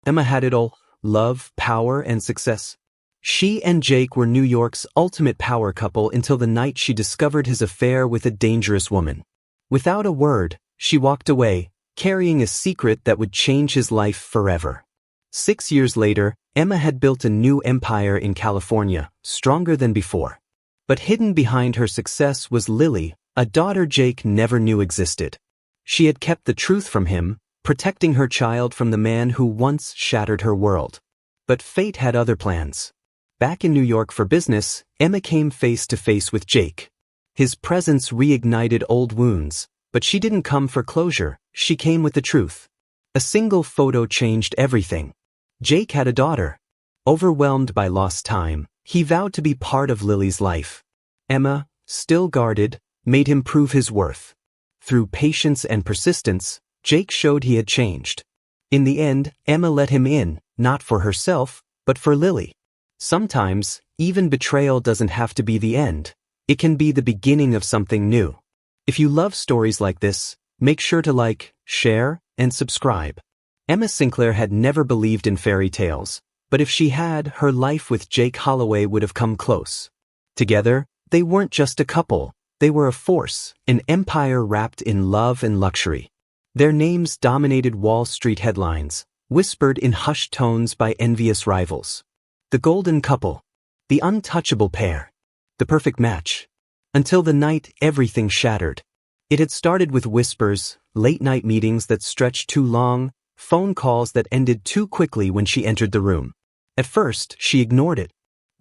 Emma had it all: love, power, and success. She and Jake were New York's ultimate power couple until the night she discovered his affair with a dangerous woman. Without a word, she walked away, carrying a secret that would change his life forever. 6 years later, Emma had built a new empire in California, stronger than before. But hidden behind her success was Lily, a daughter Jake never knew existed. She had kept the truth from him, protecting her child from the man who once shattered her world. But fate had other plans. Back in New York for business, Emma came face to face with Jake. His presence reignited old wounds, but she didn't come for closure, she came with the truth. A single photo changed everything. Jake had a daughter. Overwhelmed by lost time, he vowed to be part of Lily's life. Emma, still guarded, made him prove his worth. Through patience and persistence, Jake showed he had changed. In the end, Emma let him in, not for herself, but for Lily. Sometimes, even betrayal doesn't have to be the end. It can be the beginning of something new. If you love stories like this, make sure to like, share, and subscribe. Emma Sinclair had never believed in fairy tales, but if she had, her life with Jake Holloway would have come close. Together, they weren't just a couple, they were a force, an empire wrapped in love and luxury. Their names dominated Wall Street headlines, whispered in hushed tones by envious rivals. The golden couple, the untouchable pair, the perfect match. Until the night everything shattered. It had started with whispers, late-night meetings that stretched too long, phone calls that ended too quickly when she entered the room. At first, she ignored it.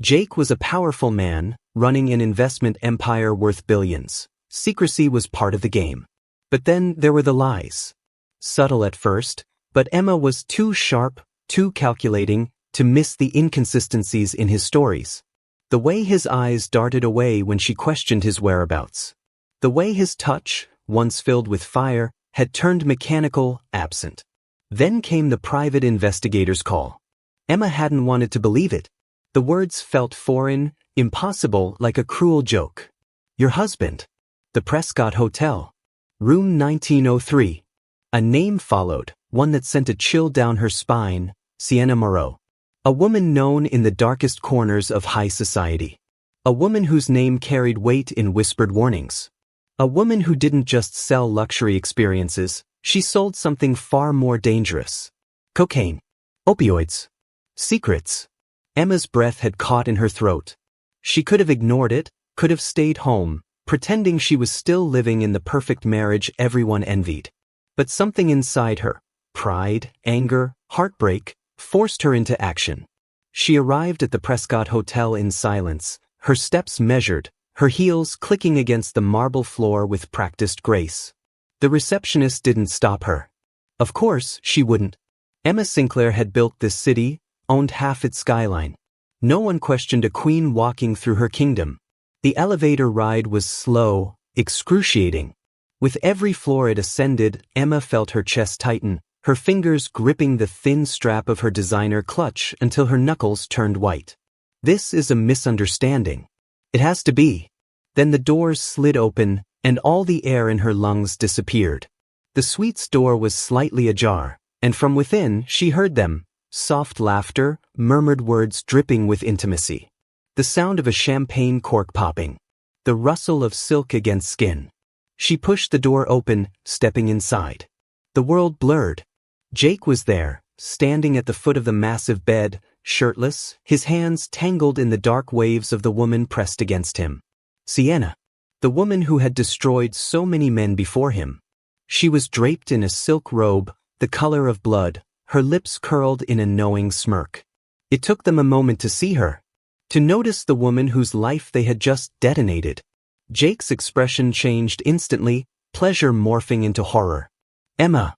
Jake was a powerful man, running an investment empire worth billions. Secrecy was part of the game. But then there were the lies. Subtle at first, but Emma was too sharp, too calculating, to miss the inconsistencies in his stories. The way his eyes darted away when she questioned his whereabouts. The way his touch, once filled with fire, had turned mechanical, absent. Then came the private investigator's call. Emma hadn't wanted to believe it. The words felt foreign, impossible, like a cruel joke. Your husband. The Prescott Hotel. Room 1903. A name followed, one that sent a chill down her spine: Sienna Moreau. A woman known in the darkest corners of high society. A woman whose name carried weight in whispered warnings. A woman who didn't just sell luxury experiences, she sold something far more dangerous. Cocaine. Opioids. Secrets. Emma's breath had caught in her throat. She could have ignored it, could have stayed home, pretending she was still living in the perfect marriage everyone envied. But something inside her, pride, anger, heartbreak, forced her into action. She arrived at the Prescott Hotel in silence, her steps measured, her heels clicking against the marble floor with practiced grace. The receptionist didn't stop her. Of course, she wouldn't. Emma Sinclair had built this city, owned half its skyline. No one questioned a queen walking through her kingdom. The elevator ride was slow, excruciating. With every floor it ascended, Emma felt her chest tighten, her fingers gripping the thin strap of her designer clutch until her knuckles turned white. This is a misunderstanding. It has to be. Then the doors slid open, and all the air in her lungs disappeared. The suite's door was slightly ajar, and from within she heard them: soft laughter, murmured words dripping with intimacy. The sound of a champagne cork popping. The rustle of silk against skin. She pushed the door open, stepping inside. The world blurred. Jake was there, standing at the foot of the massive bed, shirtless, his hands tangled in the dark waves of the woman pressed against him. Sienna. The woman who had destroyed so many men before him. She was draped in a silk robe, the color of blood, her lips curled in a knowing smirk. It took them a moment to see her, to notice the woman whose life they had just detonated. Jake's expression changed instantly, pleasure morphing into horror. Emma.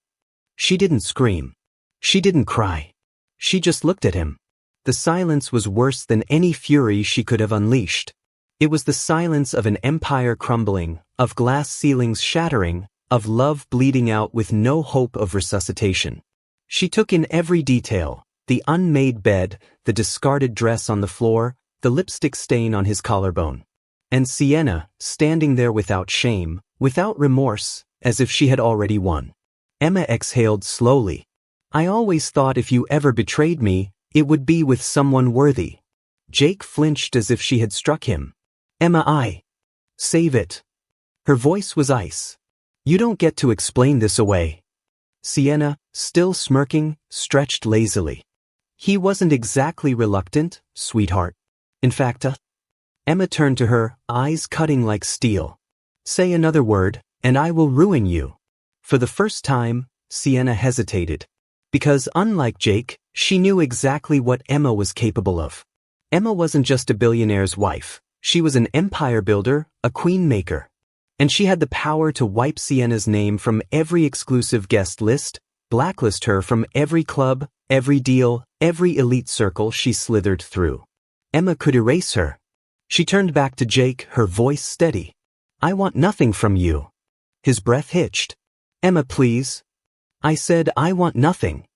She didn't scream. She didn't cry. She just looked at him. The silence was worse than any fury she could have unleashed. It was the silence of an empire crumbling, of glass ceilings shattering, of love bleeding out with no hope of resuscitation. She took in every detail: the unmade bed, the discarded dress on the floor, the lipstick stain on his collarbone. And Sienna, standing there without shame, without remorse, as if she had already won. Emma exhaled slowly. I always thought if you ever betrayed me, it would be with someone worthy. Jake flinched as if she had struck him. Emma, save it. Her voice was ice. You don't get to explain this away. Sienna, still smirking, stretched lazily. He wasn't exactly reluctant, sweetheart. In fact, Emma turned to her, eyes cutting like steel. Say another word, and I will ruin you. For the first time, Sienna hesitated. Because unlike Jake, she knew exactly what Emma was capable of. Emma wasn't just a billionaire's wife. She was an empire builder, a queen maker. And she had the power to wipe Sienna's name from every exclusive guest list, blacklist her from every club, every deal, every elite circle she slithered through. Emma could erase her. She turned back to Jake, her voice steady. I want nothing from you. His breath hitched. Emma, please. I said I want nothing.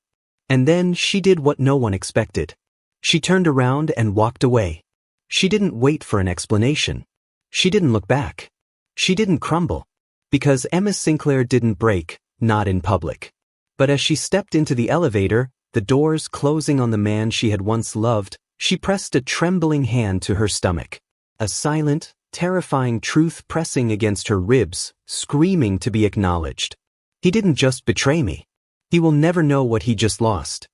And then she did what no one expected. She turned around and walked away. She didn't wait for an explanation. She didn't look back. She didn't crumble. Because Emma Sinclair didn't break, not in public. But as she stepped into the elevator, the doors closing on the man she had once loved, she pressed a trembling hand to her stomach. A silent, terrifying truth pressing against her ribs, screaming to be acknowledged. He didn't just betray me. He will never know what he just lost.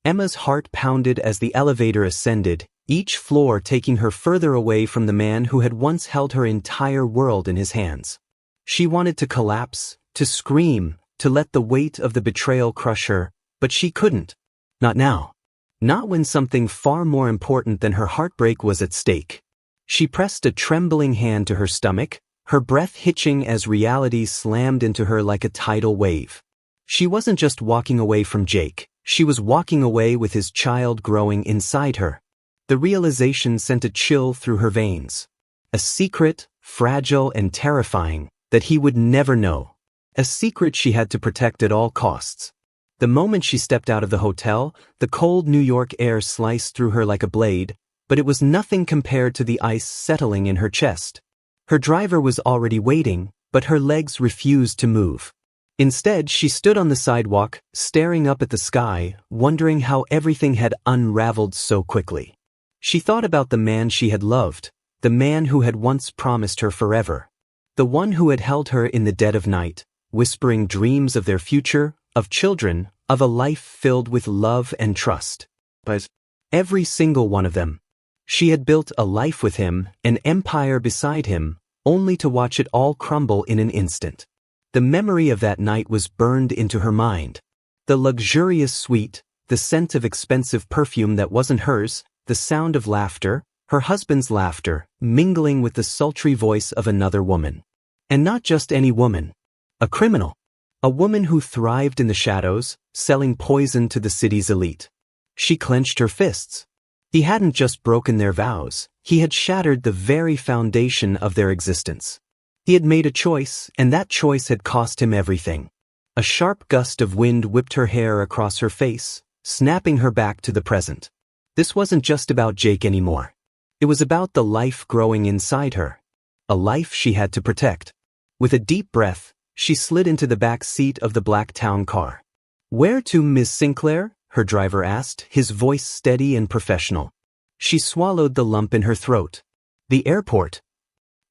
Emma's heart pounded as the elevator ascended, each floor taking her further away from the man who had once held her entire world in his hands. She wanted to collapse, to scream, to let the weight of the betrayal crush her, but she couldn't. Not now. Not when something far more important than her heartbreak was at stake. She pressed a trembling hand to her stomach, her breath hitching as reality slammed into her like a tidal wave. She wasn't just walking away from Jake, she was walking away with his child growing inside her. The realization sent a chill through her veins. A secret, fragile and terrifying, that he would never know. A secret she had to protect at all costs. The moment she stepped out of the hotel, the cold New York air sliced through her like a blade, but it was nothing compared to the ice settling in her chest. Her driver was already waiting, but her legs refused to move. Instead, she stood on the sidewalk, staring up at the sky, wondering how everything had unraveled so quickly. She thought about the man she had loved, the man who had once promised her forever. The one who had held her in the dead of night, whispering dreams of their future, of children, of a life filled with love and trust. But every single one of them. She had built a life with him, an empire beside him, only to watch it all crumble in an instant. The memory of that night was burned into her mind. The luxurious suite, the scent of expensive perfume that wasn't hers, the sound of laughter, her husband's laughter, mingling with the sultry voice of another woman. And not just any woman. A criminal. A woman who thrived in the shadows, selling poison to the city's elite. She clenched her fists. He hadn't just broken their vows, he had shattered the very foundation of their existence. He had made a choice, and that choice had cost him everything. A sharp gust of wind whipped her hair across her face, snapping her back to the present. This wasn't just about Jake anymore. It was about the life growing inside her. A life she had to protect. With a deep breath, she slid into the back seat of the black town car. Where to, Miss Sinclair? Her driver asked, his voice steady and professional. She swallowed the lump in her throat. The airport.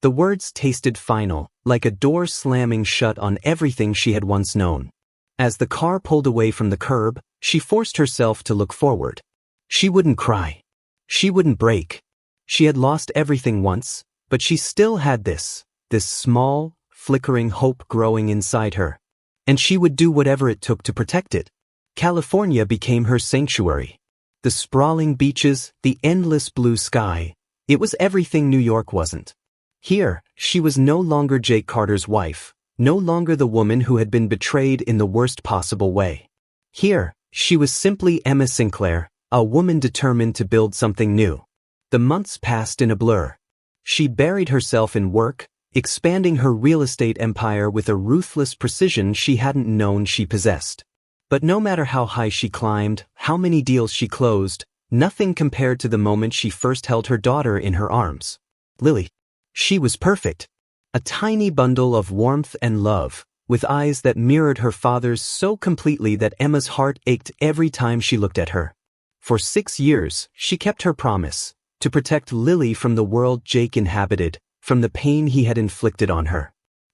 The words tasted final, like a door slamming shut on everything she had once known. As the car pulled away from the curb, she forced herself to look forward. She wouldn't cry. She wouldn't break. She had lost everything once, but she still had this small, flickering hope growing inside her. And she would do whatever it took to protect it. California became her sanctuary. The sprawling beaches, the endless blue sky. It was everything New York wasn't. Here, she was no longer Jake Carter's wife, no longer the woman who had been betrayed in the worst possible way. Here, she was simply Emma Sinclair, a woman determined to build something new. The months passed in a blur. She buried herself in work, expanding her real estate empire with a ruthless precision she hadn't known she possessed. But no matter how high she climbed, how many deals she closed, nothing compared to the moment she first held her daughter in her arms. Lily. She was perfect. A tiny bundle of warmth and love, with eyes that mirrored her father's so completely that Emma's heart ached every time she looked at her. For 6 years, she kept her promise, to protect Lily from the world Jake inhabited, from the pain he had inflicted on her.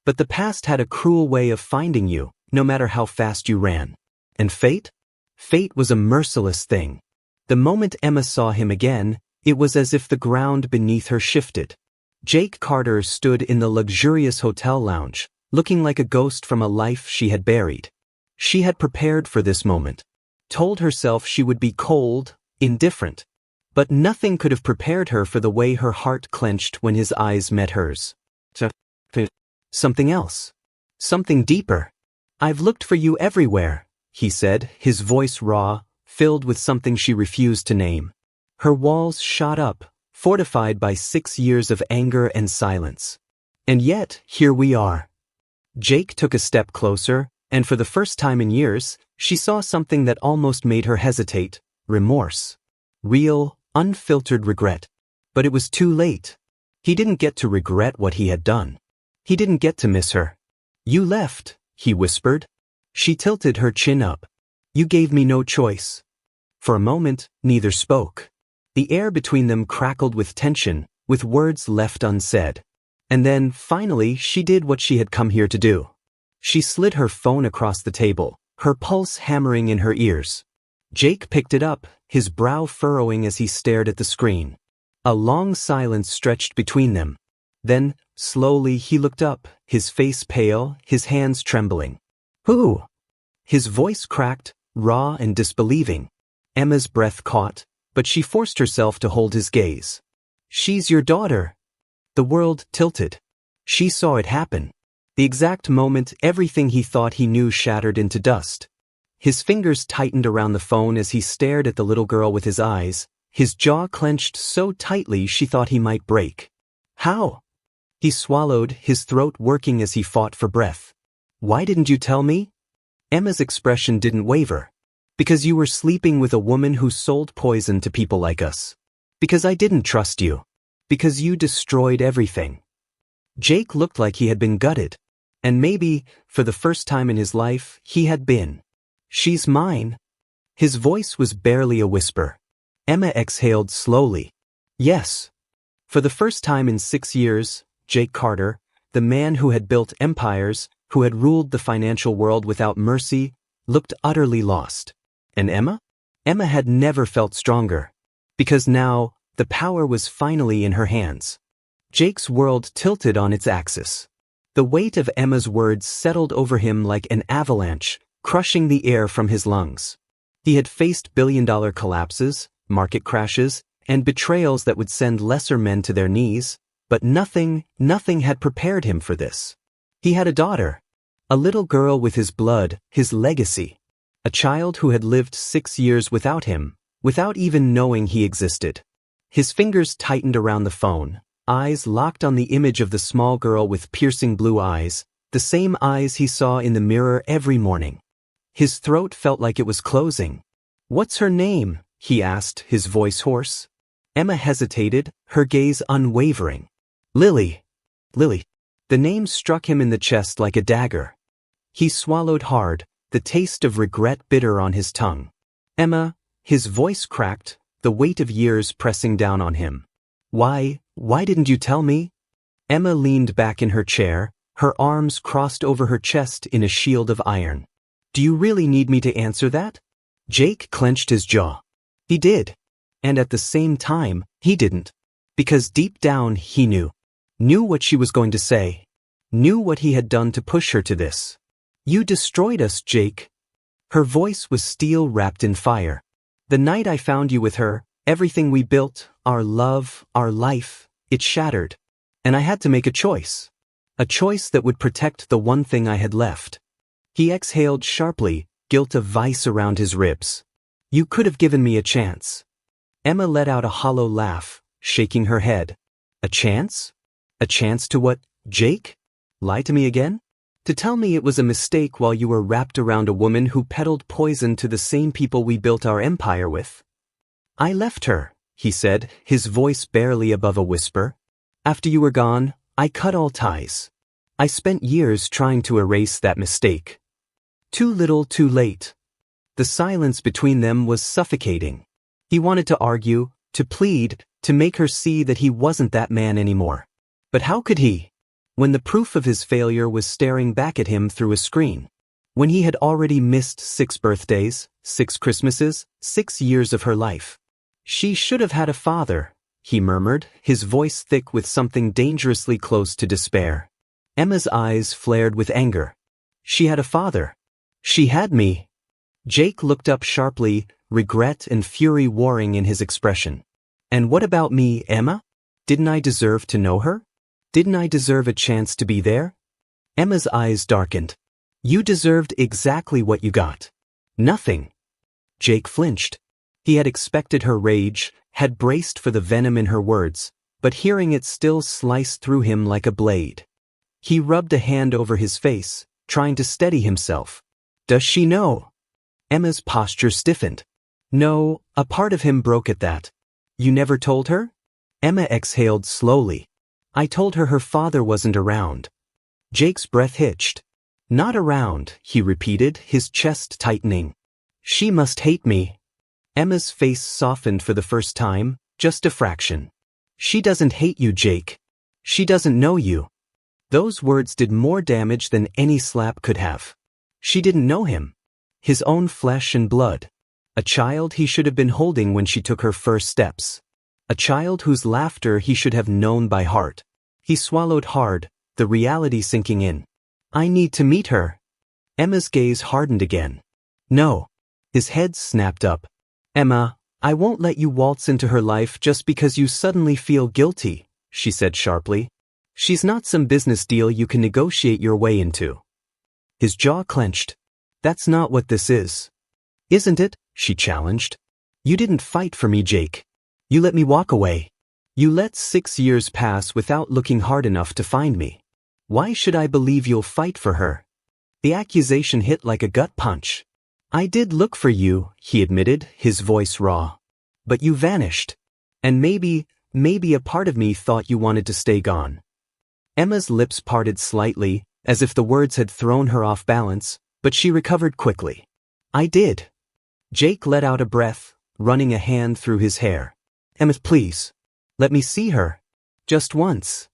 But the past had a cruel way of finding you, no matter how fast you ran. And fate? Fate was a merciless thing. The moment Emma saw him again, it was as if the ground beneath her shifted. Jake Carter stood in the luxurious hotel lounge, looking like a ghost from a life she had buried. She had prepared for this moment, told herself she would be cold, indifferent. But nothing could have prepared her for the way her heart clenched when his eyes met hers. Something else. Something deeper. "I've looked for you everywhere," he said, his voice raw, filled with something she refused to name. Her walls shot up, fortified by 6 years of anger and silence. And yet, here we are. Jake took a step closer, and for the first time in years, she saw something that almost made her hesitate: remorse. Real, unfiltered regret. But it was too late. He didn't get to regret what he had done. He didn't get to miss her. "You left," he whispered. She tilted her chin up. "You gave me no choice." For a moment, neither spoke. The air between them crackled with tension, with words left unsaid. And then, finally, she did what she had come here to do. She slid her phone across the table, her pulse hammering in her ears. Jake picked it up, his brow furrowing as he stared at the screen. A long silence stretched between them. Then, slowly, he looked up, his face pale, his hands trembling. "Who?" His voice cracked, raw and disbelieving. Emma's breath caught, but she forced herself to hold his gaze. "She's your daughter." The world tilted. She saw it happen. The exact moment everything he thought he knew shattered into dust. His fingers tightened around the phone as he stared at the little girl with his eyes, his jaw clenched so tightly she thought he might break. "How?" He swallowed, his throat working as he fought for breath. "Why didn't you tell me?" Emma's expression didn't waver. "Because you were sleeping with a woman who sold poison to people like us. Because I didn't trust you. Because you destroyed everything." Jake looked like he had been gutted. And maybe, for the first time in his life, he had been. "She's mine." His voice was barely a whisper. Emma exhaled slowly. "Yes." For the first time in 6 years, Jake Carter, the man who had built empires, who had ruled the financial world without mercy, looked utterly lost. And Emma? Emma had never felt stronger. Because now, the power was finally in her hands. Jake's world tilted on its axis. The weight of Emma's words settled over him like an avalanche, crushing the air from his lungs. He had faced billion-dollar collapses, market crashes, and betrayals that would send lesser men to their knees, but nothing had prepared him for this. He had a daughter, a little girl with his blood, his legacy, a child who had lived 6 years without him, without even knowing he existed. His fingers tightened around the phone, eyes locked on the image of the small girl with piercing blue eyes, the same eyes he saw in the mirror every morning. His throat felt like it was closing. "What's her name?" he asked, his voice hoarse. Emma hesitated, her gaze unwavering. "Lily." Lily. The name struck him in the chest like a dagger. He swallowed hard, the taste of regret bitter on his tongue. "Emma," his voice cracked, the weight of years pressing down on him. Why didn't you tell me?" Emma leaned back in her chair, her arms crossed over her chest in a shield of iron. "Do you really need me to answer that?" Jake clenched his jaw. He did. And at the same time, he didn't. Because deep down he knew. Knew what she was going to say. Knew what he had done to push her to this. "You destroyed us, Jake." Her voice was steel wrapped in fire. "The night I found you with her, everything we built, our love, our life, it shattered. And I had to make a choice. A choice that would protect the one thing I had left." He exhaled sharply, guilt a vice around his ribs. "You could have given me a chance." Emma let out a hollow laugh, shaking her head. "A chance? A chance to what, Jake? Lie to me again? To tell me it was a mistake while you were wrapped around a woman who peddled poison to the same people we built our empire with?" "I left her," he said, his voice barely above a whisper. "After you were gone, I cut all ties. I spent years trying to erase that mistake. Too little, too late. The silence between them was suffocating. He wanted to argue, to plead, to make her see that he wasn't that man anymore. But how could he? When the proof of his failure was staring back at him through a screen. When he had already missed 6 birthdays, 6 Christmases, 6 years of her life. She should have had a father, he murmured, his voice thick with something dangerously close to despair. Emma's eyes flared with anger. She had a father. She had me. Jake looked up sharply, regret and fury warring in his expression. And what about me, Emma? Didn't I deserve to know her? Didn't I deserve a chance to be there? Emma's eyes darkened. You deserved exactly what you got. Nothing. Jake flinched. He had expected her rage, had braced for the venom in her words, but hearing it still sliced through him like a blade. He rubbed a hand over his face, trying to steady himself. Does she know? Emma's posture stiffened. No, a part of him broke at that. You never told her? Emma exhaled slowly. I told her her father wasn't around. Jake's breath hitched. Not around, he repeated, his chest tightening. She must hate me. Emma's face softened for the first time, just a fraction. She doesn't hate you, Jake. She doesn't know you. Those words did more damage than any slap could have. She didn't know him. His own flesh and blood. A child he should have been holding when she took her first steps. A child whose laughter he should have known by heart. He swallowed hard, the reality sinking in. I need to meet her. Emma's gaze hardened again. No. His head snapped up. Emma, I won't let you waltz into her life just because you suddenly feel guilty, she said sharply. She's not some business deal you can negotiate your way into. His jaw clenched. That's not what this is. Isn't it? She challenged. You didn't fight for me, Jake. You let me walk away. You let 6 years pass without looking hard enough to find me. Why should I believe you'll fight for her? The accusation hit like a gut punch. I did look for you, he admitted, his voice raw. But you vanished. And maybe a part of me thought you wanted to stay gone. Emma's lips parted slightly, as if the words had thrown her off balance, but she recovered quickly. I did. Jake let out a breath, running a hand through his hair. Emma, please. Let me see her. Just once.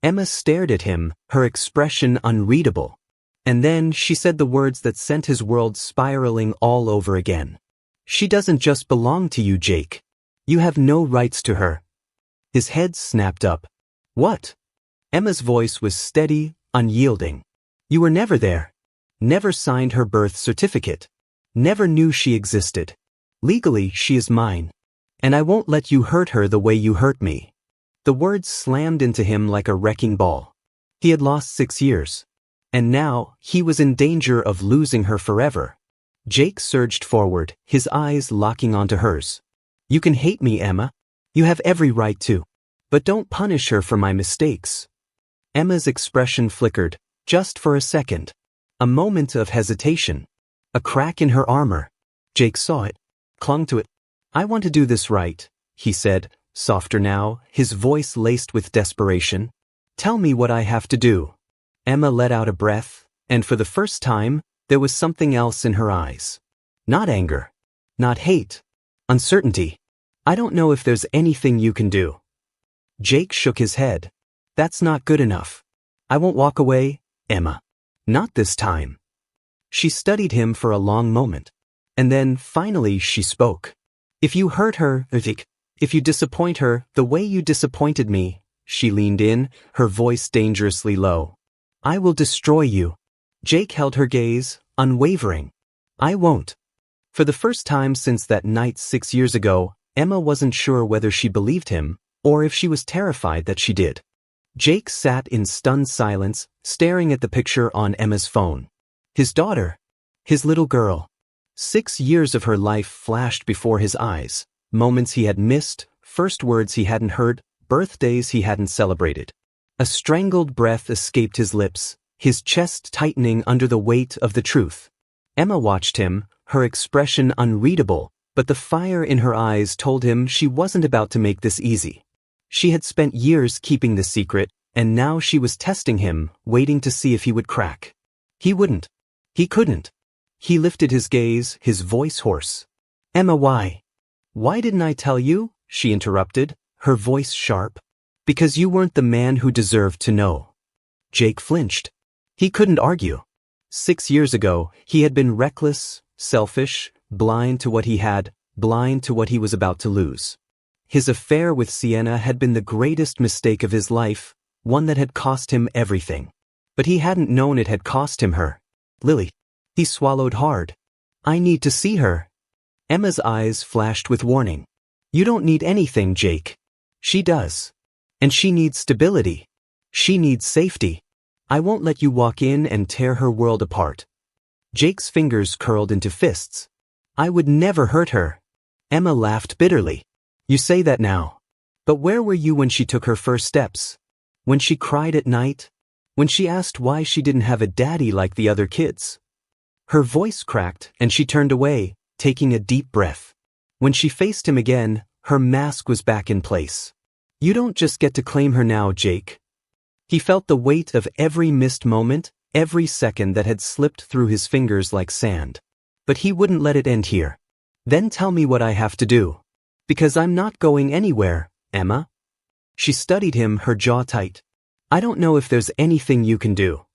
Emma stared at him, her expression unreadable. And then she said the words that sent his world spiraling all over again. She doesn't just belong to you, Jake. You have no rights to her. His head snapped up. What? Emma's voice was steady, unyielding. You were never there. Never signed her birth certificate. Never knew she existed. Legally, she is mine. And I won't let you hurt her the way you hurt me. The words slammed into him like a wrecking ball. He had lost 6 years. And now, he was in danger of losing her forever. Jake surged forward, his eyes locking onto hers. You can hate me, Emma. You have every right to. But don't punish her for my mistakes. Emma's expression flickered, just for a second. A moment of hesitation. A crack in her armor. Jake saw it, clung to it. I want to do this right, he said, softer now, his voice laced with desperation. Tell me what I have to do. Emma let out a breath, and for the first time, there was something else in her eyes. Not anger. Not hate. Uncertainty. I don't know if there's anything you can do. Jake shook his head. That's not good enough. I won't walk away, Emma. Not this time. She studied him for a long moment. And then, finally, she spoke. If you hurt her, if you disappoint her the way you disappointed me, she leaned in, her voice dangerously low. I will destroy you. Jake held her gaze, unwavering. I won't. For the first time since that night 6 years ago, Emma wasn't sure whether she believed him, or if she was terrified that she did. Jake sat in stunned silence, staring at the picture on Emma's phone. His daughter. His little girl. 6 years of her life flashed before his eyes, moments he had missed, first words he hadn't heard, birthdays he hadn't celebrated. A strangled breath escaped his lips, his chest tightening under the weight of the truth. Emma watched him, her expression unreadable, but the fire in her eyes told him she wasn't about to make this easy. She had spent years keeping the secret, And now she was testing him, waiting to see if he would crack. He wouldn't. He couldn't. He lifted his gaze, his voice hoarse. Emma, why? Why didn't I tell you? She interrupted, her voice sharp. Because you weren't the man who deserved to know. Jake flinched. He couldn't argue. 6 years ago, he had been reckless, selfish, blind to what he had, blind to what he was about to lose. His affair with Sienna had been the greatest mistake of his life, one that had cost him everything. But he hadn't known it had cost him her. Lily. He swallowed hard. I need to see her. Emma's eyes flashed with warning. You don't need anything, Jake. She does. And she needs stability. She needs safety. I won't let you walk in and tear her world apart. Jake's fingers curled into fists. I would never hurt her. Emma laughed bitterly. You say that now. But where were you when she took her first steps? When she cried at night? When she asked why she didn't have a daddy like the other kids? Her voice cracked and she turned away, taking a deep breath. When she faced him again, her mask was back in place. You don't just get to claim her now, Jake. He felt the weight of every missed moment, every second that had slipped through his fingers like sand. But he wouldn't let it end here. Then tell me what I have to do. Because I'm not going anywhere, Emma. She studied him, her jaw tight. I don't know if there's anything you can do.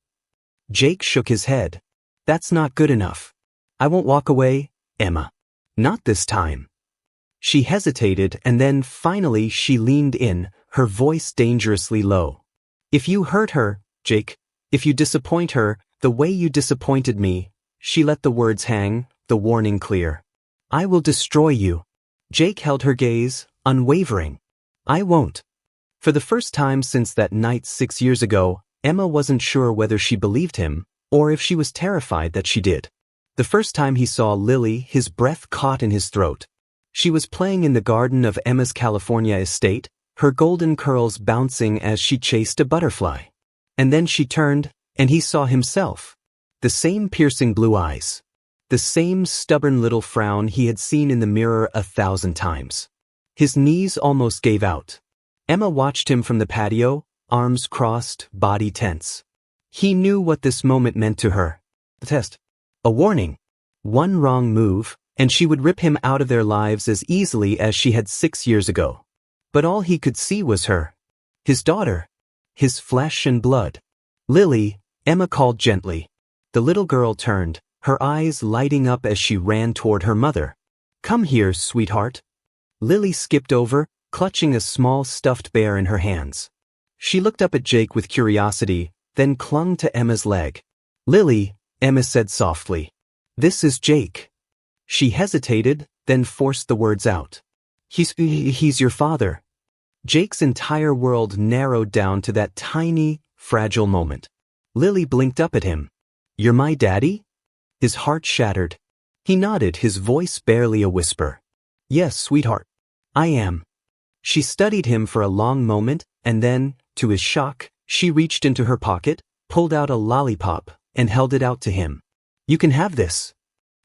Jake shook his head. That's not good enough. I won't walk away, Emma. Not this time. She hesitated and then finally she leaned in, her voice dangerously low. If you hurt her, Jake, if you disappoint her, the way you disappointed me, she let the words hang, the warning clear. I will destroy you. Jake held her gaze, unwavering. I won't. For the first time since that night 6 years ago, Emma wasn't sure whether she believed him, or if she was terrified that she did. The first time he saw Lily, his breath caught in his throat. She was playing in the garden of Emma's California estate, her golden curls bouncing as she chased a butterfly. And then she turned, and he saw himself. The same piercing blue eyes. The same stubborn little frown he had seen in the mirror 1,000 times. His knees almost gave out. Emma watched him from the patio, arms crossed, body tense. He knew what this moment meant to her. The test. A warning. One wrong move, and she would rip him out of their lives as easily as she had 6 years ago. But all he could see was her. His daughter. His flesh and blood. Lily, Emma called gently. The little girl turned, her eyes lighting up as she ran toward her mother. Come here, sweetheart. Lily skipped over, clutching a small stuffed bear in her hands. She looked up at Jake with curiosity, then clung to Emma's leg. Lily, Emma said softly. This is Jake. She hesitated, then forced the words out. He's your father. Jake's entire world narrowed down to that tiny, fragile moment. Lily blinked up at him. You're my daddy? His heart shattered. He nodded, his voice barely a whisper. Yes, sweetheart. I am. She studied him for a long moment, and then, to his shock, she reached into her pocket, pulled out a lollipop, and held it out to him. You can have this.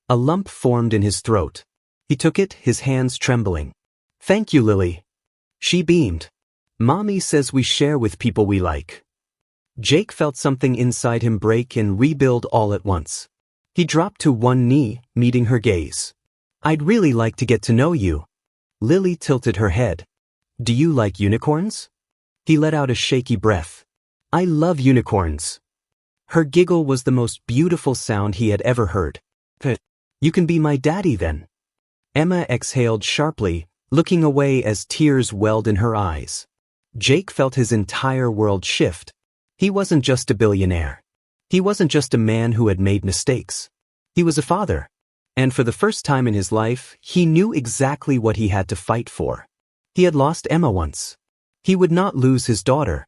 A lump formed in his throat. He took it, his hands trembling. Thank you, Lily. She beamed. Mommy says we share with people we like. Jake felt something inside him break and rebuild all at once. He dropped to one knee, meeting her gaze. I'd really like to get to know you. Lily tilted her head. Do you like unicorns? He let out a shaky breath. I love unicorns. Her giggle was the most beautiful sound he had ever heard. You can be my daddy then. Emma exhaled sharply, looking away as tears welled in her eyes. Jake felt his entire world shift. He wasn't just a billionaire. He wasn't just a man who had made mistakes. He was a father. And for the first time in his life, he knew exactly what he had to fight for. He had lost Emma once. He would not lose his daughter.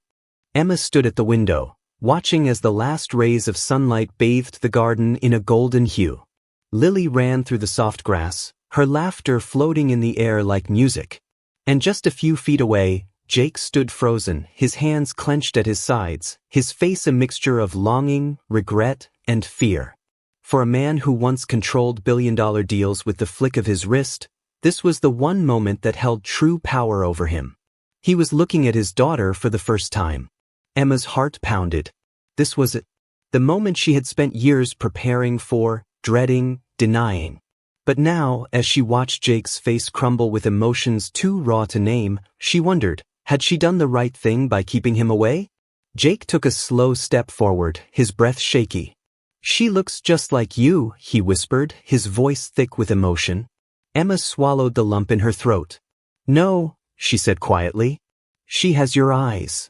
Emma stood at the window, watching as the last rays of sunlight bathed the garden in a golden hue. Lily ran through the soft grass, her laughter floating in the air like music. And just a few feet away, Jake stood frozen, his hands clenched at his sides, his face a mixture of longing, regret, and fear. For a man who once controlled billion-dollar deals with the flick of his wrist, this was the one moment that held true power over him. He was looking at his daughter for the first time. Emma's heart pounded. This was it. The moment she had spent years preparing for, dreading, denying. But now, as she watched Jake's face crumble with emotions too raw to name, she wondered, had she done the right thing by keeping him away? Jake took a slow step forward, his breath shaky. "She looks just like you," he whispered, his voice thick with emotion. Emma swallowed the lump in her throat. "No," she said quietly. "She has your eyes."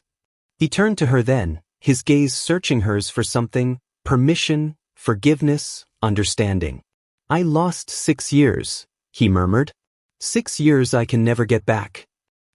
He turned to her then, his gaze searching hers for something: permission, forgiveness, understanding. "I lost 6 years," he murmured. 6 years I can never get back."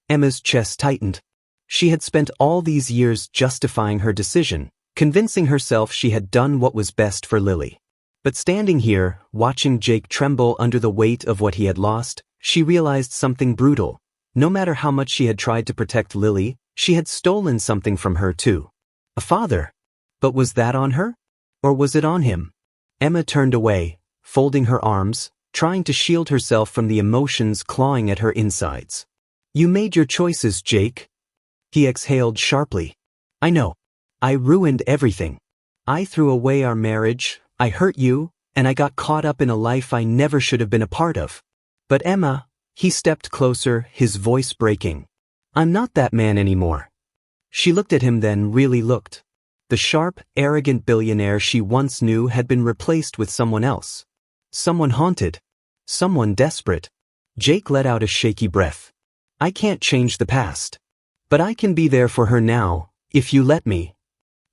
Emma's chest tightened. She had spent all these years justifying her decision, convincing herself she had done what was best for Lily. But standing here, watching Jake tremble under the weight of what he had lost, she realized something brutal. No matter how much she had tried to protect Lily, she had stolen something from her too. A father. But was that on her? Or was it on him? Emma turned away, folding her arms, trying to shield herself from the emotions clawing at her insides. "You made your choices, Jake." He exhaled sharply. "I know. I ruined everything. I threw away our marriage, I hurt you, and I got caught up in a life I never should have been a part of. But Emma," he stepped closer, his voice breaking, "I'm not that man anymore." She looked at him then, really looked. The sharp, arrogant billionaire she once knew had been replaced with someone else. Someone haunted. Someone desperate. Jake let out a shaky breath. "I can't change the past. But I can be there for her now, if you let me."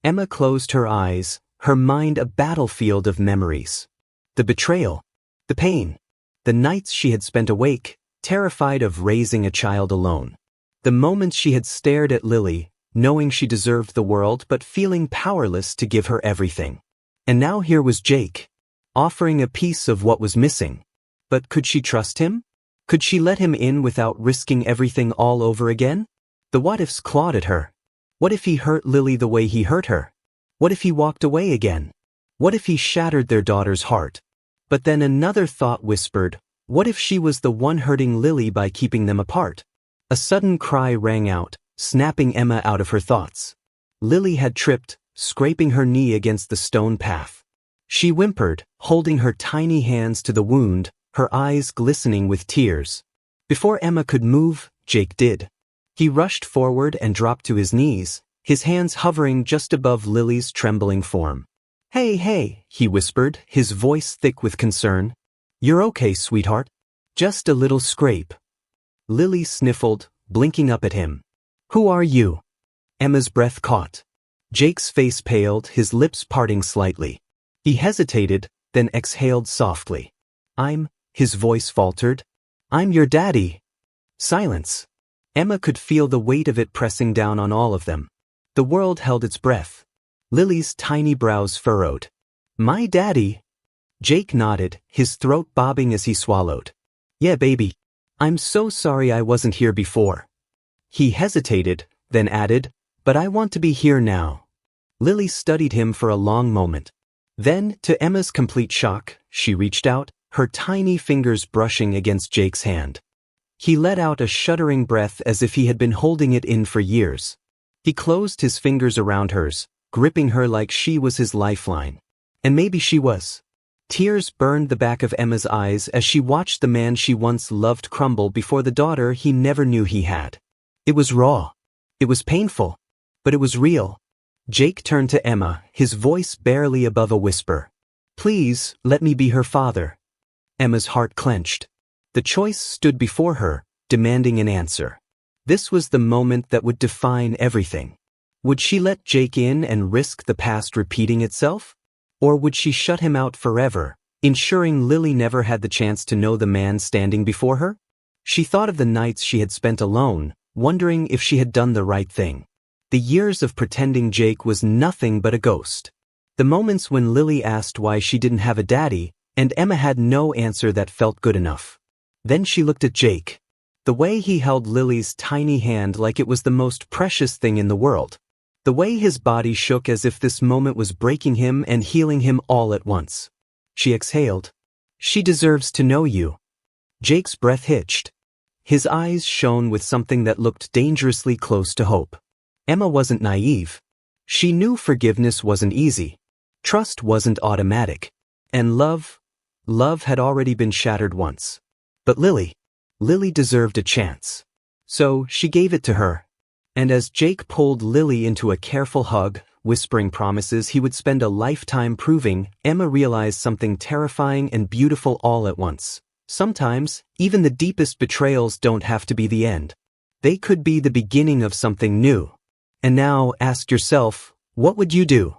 Emma closed her eyes, her mind a battlefield of memories. The betrayal. The pain. The nights she had spent awake, terrified of raising a child alone. The moments she had stared at Lily, knowing she deserved the world but feeling powerless to give her everything. And now here was Jake, offering a piece of what was missing. But could she trust him? Could she let him in without risking everything all over again? The what-ifs clawed at her. What if he hurt Lily the way he hurt her? What if he walked away again? What if he shattered their daughter's heart? But then another thought whispered, what if she was the one hurting Lily by keeping them apart? A sudden cry rang out, snapping Emma out of her thoughts. Lily had tripped, scraping her knee against the stone path. She whimpered, holding her tiny hands to the wound, her eyes glistening with tears. Before Emma could move, Jake did. He rushed forward and dropped to his knees, his hands hovering just above Lily's trembling form. Hey, he whispered, his voice thick with concern. "You're okay, sweetheart. Just a little scrape." Lily sniffled, blinking up at him. "Who are you?" Emma's breath caught. Jake's face paled, his lips parting slightly. He hesitated, then exhaled softly. His voice faltered. "I'm your daddy." Silence. Emma could feel the weight of it pressing down on all of them. The world held its breath. Lily's tiny brows furrowed. "My daddy?" Jake nodded, his throat bobbing as he swallowed. "Yeah, baby. I'm so sorry I wasn't here before." He hesitated, then added, "But I want to be here now." Lily studied him for a long moment. Then, to Emma's complete shock, she reached out, her tiny fingers brushing against Jake's hand. He let out a shuddering breath as if he had been holding it in for years. He closed his fingers around hers, gripping her like she was his lifeline. And maybe she was. Tears burned the back of Emma's eyes as she watched the man she once loved crumble before the daughter he never knew he had. It was raw. It was painful. But it was real. Jake turned to Emma, his voice barely above a whisper. "Please, let me be her father." Emma's heart clenched. The choice stood before her, demanding an answer. This was the moment that would define everything. Would she let Jake in and risk the past repeating itself? Or would she shut him out forever, ensuring Lily never had the chance to know the man standing before her? She thought of the nights she had spent alone, wondering if she had done the right thing. The years of pretending Jake was nothing but a ghost. The moments when Lily asked why she didn't have a daddy, and Emma had no answer that felt good enough. Then she looked at Jake. The way he held Lily's tiny hand like it was the most precious thing in the world. The way his body shook as if this moment was breaking him and healing him all at once. She exhaled. "She deserves to know you." Jake's breath hitched. His eyes shone with something that looked dangerously close to hope. Emma wasn't naive. She knew forgiveness wasn't easy. Trust wasn't automatic. And love had already been shattered once. But Lily deserved a chance. So she gave it to her. And as Jake pulled Lily into a careful hug, whispering promises he would spend a lifetime proving, Emma realized something terrifying and beautiful all at once. Sometimes, even the deepest betrayals don't have to be the end. They could be the beginning of something new. And now, ask yourself, what would you do?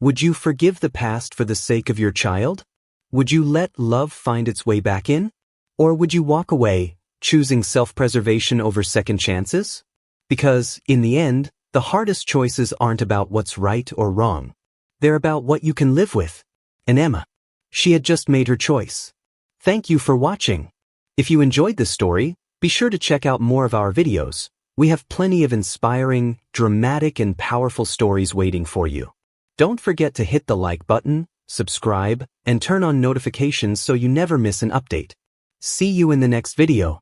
Would you forgive the past for the sake of your child? Would you let love find its way back in? Or would you walk away, choosing self-preservation over second chances? Because, in the end, the hardest choices aren't about what's right or wrong. They're about what you can live with. And Emma, she had just made her choice. Thank you for watching. If you enjoyed this story, be sure to check out more of our videos. We have plenty of inspiring, dramatic, and powerful stories waiting for you. Don't forget to hit the like button, subscribe, and turn on notifications so you never miss an update. See you in the next video.